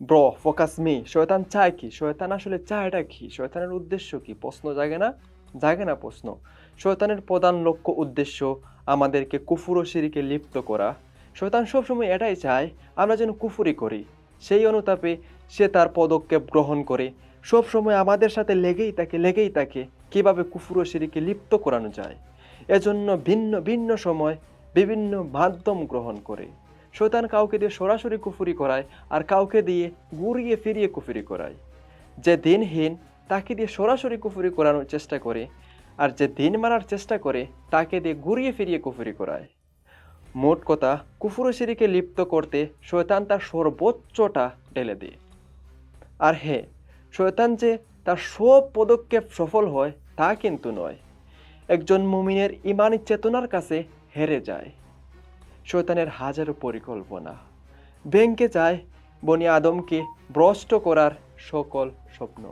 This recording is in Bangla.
ব্রো ফোকাস মি, শয়তান চায় কি? শয়তান আসলে চায়টা কি? শয়তানের উদ্দেশ্য কি? প্রশ্ন জাগে না? জাগে না প্রশ্ন? শয়তানের প্রধান লক্ষ্য উদ্দেশ্য আমাদেরকে কুফর ও শিরকে লিপ্ত করা। শয়তান সবসময় এটাই চায় আমরা যেন কুফরি করি। সেই অনুতাপে সে তার পদক্ষেপ গ্রহণ করে সবসময় আমাদের সাথে লেগেই থাকে কিভাবে কুফর ও শিরকে লিপ্ত করানো যায়। এজন্য ভিন্ন ভিন্ন সময় বিভিন্ন মাধ্যম গ্রহণ করে। শয়তান কাউকে দিয়ে সরাসরি কুফরি করায়, আর কাউকে দিয়ে ঘুরিয়ে ফিরিয়ে কুফরি করায়। যে দিনহীন তাকে দিয়ে সরাসরি কুফরি করানোর চেষ্টা করে, আর যে দিন মানার চেষ্টা করে তাকে দিয়ে ঘুরিয়ে ফিরিয়ে কুফরি করায়। মোট কথা, কুফর ও শিরকে লিপ্ত করতে শয়তান তার সর্বোচ্চটা ঢেলে দেয়। আর হ্যাঁ, শয়তান যে তার সব পদক্ষেপ সফল হয় তা কিন্তু নয়। একজন মুমিনের ইমানি চেতনার কাছে হেরে যায় শয়তানের হাজারো পরিকল্পনা। ভেঙে যায় বনি আদমকে ভ্রষ্ট করার সকল স্বপ্ন।